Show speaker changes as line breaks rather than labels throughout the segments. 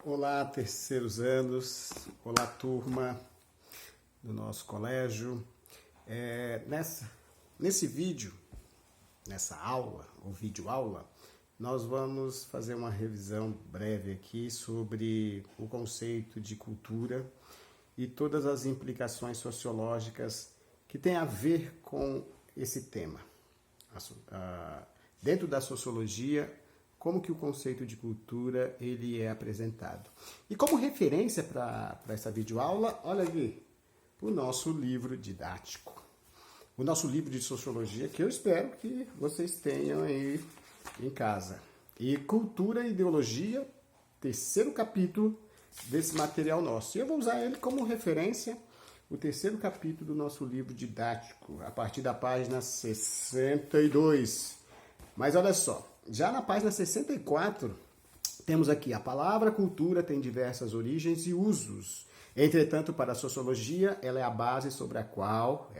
Olá, terceiros anos, olá, turma do nosso colégio. Nesse vídeo, nessa aula, ou vídeo-aula, nós vamos fazer uma revisão breve aqui sobre o conceito de cultura e todas as implicações sociológicas que têm a ver com esse tema. Dentro da sociologia, como que o conceito de cultura ele é apresentado. E como referência para essa videoaula, olha aqui, o nosso livro didático. O nosso livro de sociologia, que eu espero que vocês tenham aí em casa. E Cultura e Ideologia, terceiro capítulo desse material nosso. E eu vou usar ele como referência, o terceiro capítulo do nosso livro didático, a partir da página 62. Mas olha só, já na página 64, temos aqui: a palavra cultura tem diversas origens e usos. Entretanto, para a sociologia, ela é a base sobre a qual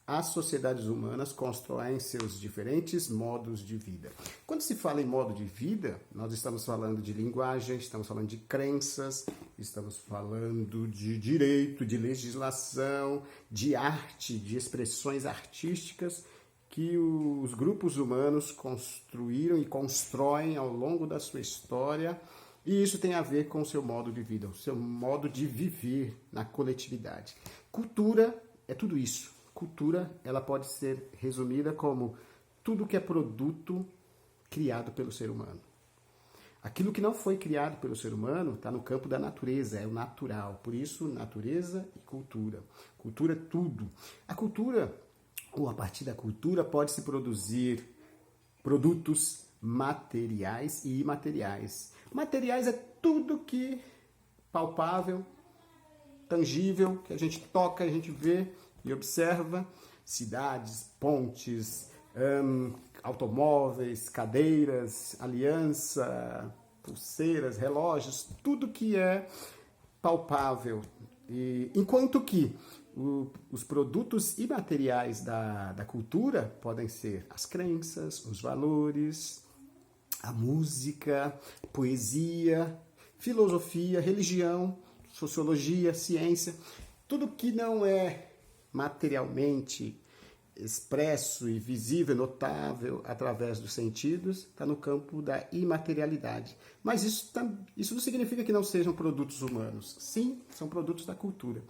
as sociedades humanas constroem seus diferentes modos de vida. Quando se fala em modo de vida, nós estamos falando de linguagem, estamos falando de crenças, estamos falando de direito, de legislação, de arte, de expressões artísticas que os grupos humanos construíram e constroem ao longo da sua história, e isso tem a ver com o seu modo de vida, o seu modo de viver na coletividade. Cultura é tudo isso. Cultura, ela pode ser resumida como tudo que é produto criado pelo ser humano. Aquilo que não foi criado pelo ser humano está no campo da natureza, é o natural. Por isso, natureza e cultura. Cultura é tudo. A cultura, ou a partir da cultura, pode-se produzir produtos materiais e imateriais. Materiais é tudo que palpável, tangível, que a gente toca, a gente vê e observa. Cidades, pontes, automóveis, cadeiras, aliança, pulseiras, relógios, tudo que é palpável. Enquanto que os produtos imateriais da cultura podem ser as crenças, os valores, a música, poesia, filosofia, religião, sociologia, ciência. Tudo que não é materialmente expresso e visível, notável através dos sentidos, está no campo da imaterialidade. Mas isso não significa que não sejam produtos humanos. Sim, são produtos da cultura.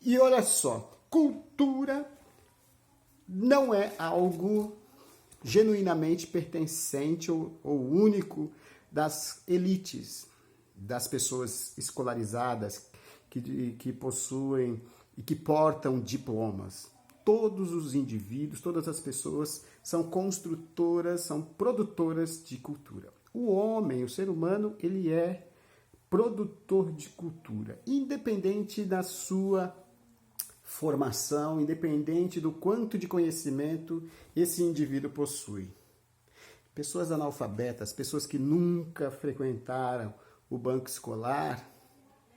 E olha só, cultura não é algo genuinamente pertencente ou único das elites, das pessoas escolarizadas que possuem e que portam diplomas. Todos os indivíduos, todas as pessoas são construtoras, são produtoras de cultura. O homem, o ser humano, ele é produtor de cultura, independente da sua formação, independente do quanto de conhecimento esse indivíduo possui. Pessoas analfabetas, pessoas que nunca frequentaram o banco escolar,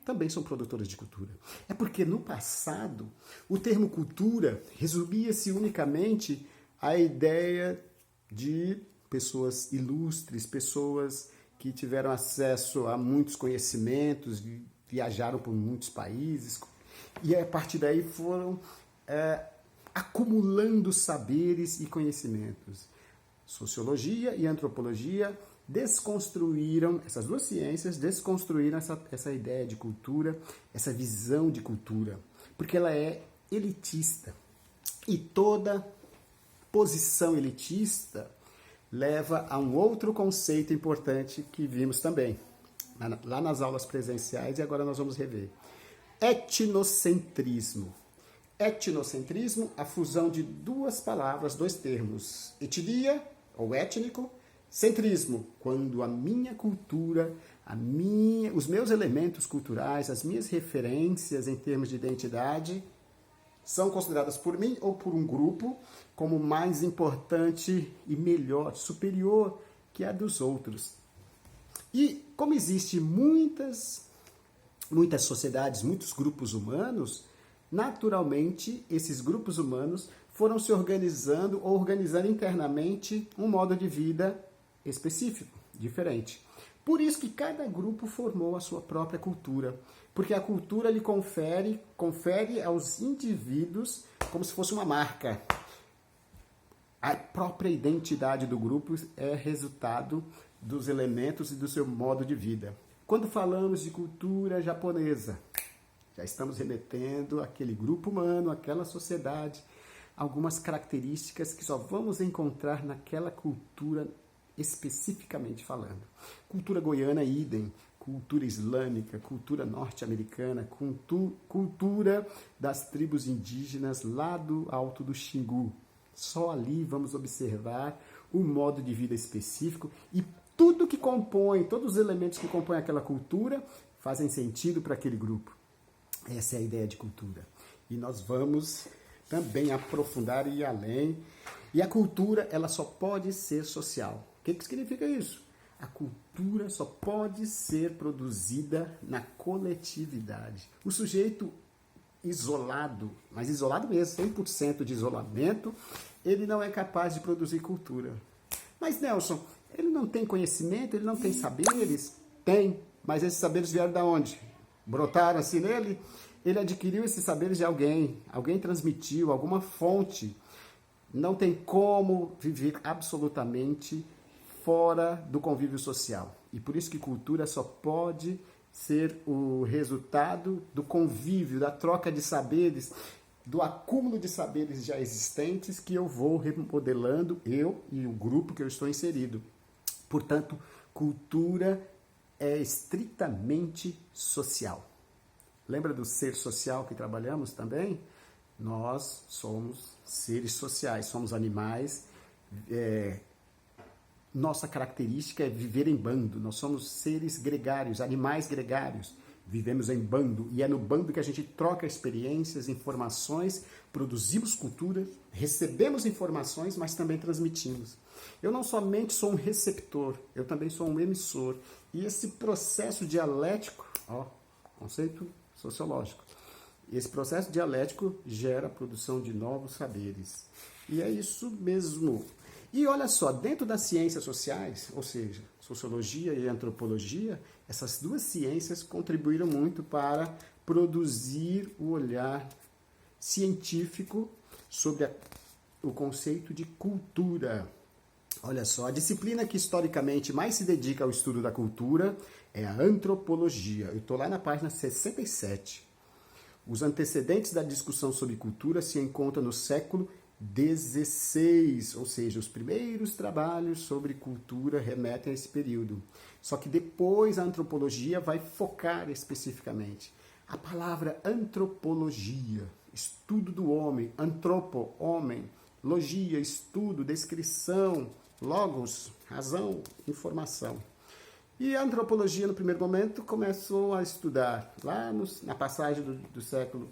também são produtoras de cultura. É porque no passado o termo cultura resumia-se unicamente à ideia de pessoas ilustres, pessoas que tiveram acesso a muitos conhecimentos, viajaram por muitos países, e a partir daí foram acumulando saberes e conhecimentos. Sociologia e antropologia desconstruíram, essas duas ciências desconstruíram essa ideia de cultura, essa visão de cultura, porque ela é elitista. E toda posição elitista leva a um outro conceito importante que vimos também, lá nas aulas presenciais, e agora nós vamos rever. Etnocentrismo. Etnocentrismo, a fusão de duas palavras, dois termos, etnia, ou étnico, centrismo, quando a minha cultura, os meus elementos culturais, as minhas referências em termos de identidade são consideradas por mim ou por um grupo como mais importante e melhor, superior que a dos outros. E como existe muitas sociedades, muitos grupos humanos, naturalmente esses grupos humanos foram se organizando ou organizando internamente um modo de vida específico, diferente. Por isso que cada grupo formou a sua própria cultura, porque a cultura lhe confere aos indivíduos como se fosse uma marca. A própria identidade do grupo é resultado dos elementos e do seu modo de vida. Quando falamos de cultura japonesa, já estamos remetendo àquele grupo humano, àquela sociedade, algumas características que só vamos encontrar naquela cultura especificamente falando. Cultura goiana, idem. Cultura islâmica, cultura norte-americana, cultura das tribos indígenas lá do Alto do Xingu. Só ali vamos observar um modo de vida específico e tudo que compõe, todos os elementos que compõem aquela cultura fazem sentido para aquele grupo. Essa é a ideia de cultura. E nós vamos também aprofundar e ir além. E a cultura, ela só pode ser social. O que significa isso? A cultura só pode ser produzida na coletividade. O sujeito isolado, mas isolado mesmo, 100% de isolamento, ele não é capaz de produzir cultura. Mas, Nelson, ele não tem conhecimento, ele não tem saberes? Tem, mas esses saberes vieram de onde? Brotaram assim nele? Ele adquiriu esses saberes de alguém transmitiu, alguma fonte. Não tem como viver absolutamente fora do convívio social. E por isso que cultura só pode ser o resultado do convívio, da troca de saberes, do acúmulo de saberes já existentes que eu vou remodelando, eu e o grupo que eu estou inserido. Portanto, cultura é estritamente social. Lembra do ser social que trabalhamos também? Nós somos seres sociais, somos animais. Nossa característica é viver em bando. Nós somos seres gregários, animais gregários. Vivemos em bando e é no bando que a gente troca experiências, informações, produzimos cultura, recebemos informações, mas também transmitimos. Eu não somente sou um receptor, eu também sou um emissor. E esse processo dialético, conceito sociológico, esse processo dialético gera a produção de novos saberes. E é isso mesmo. E olha só, dentro das ciências sociais, ou seja, sociologia e antropologia, essas duas ciências contribuíram muito para produzir o olhar científico sobre o conceito de cultura. Olha só, a disciplina que historicamente mais se dedica ao estudo da cultura é a antropologia. Eu estou lá na página 67. Os antecedentes da discussão sobre cultura se encontram no século 16, ou seja, os primeiros trabalhos sobre cultura remetem a esse período. Só que depois a antropologia vai focar especificamente. A palavra antropologia, estudo do homem, antropo, homem, logia, estudo, descrição, logos, razão, informação. E a antropologia, no primeiro momento, começou a estudar lá na passagem do século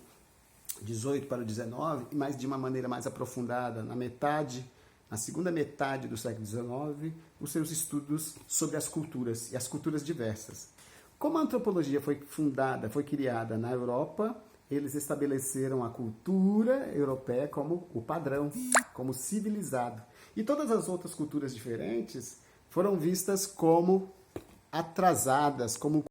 18 para o 19, mas de uma maneira mais aprofundada, na segunda metade do século 19, os seus estudos sobre as culturas, e as culturas diversas. Como a antropologia foi criada na Europa, eles estabeleceram a cultura europeia como o padrão, como civilizado. E todas as outras culturas diferentes foram vistas como atrasadas, como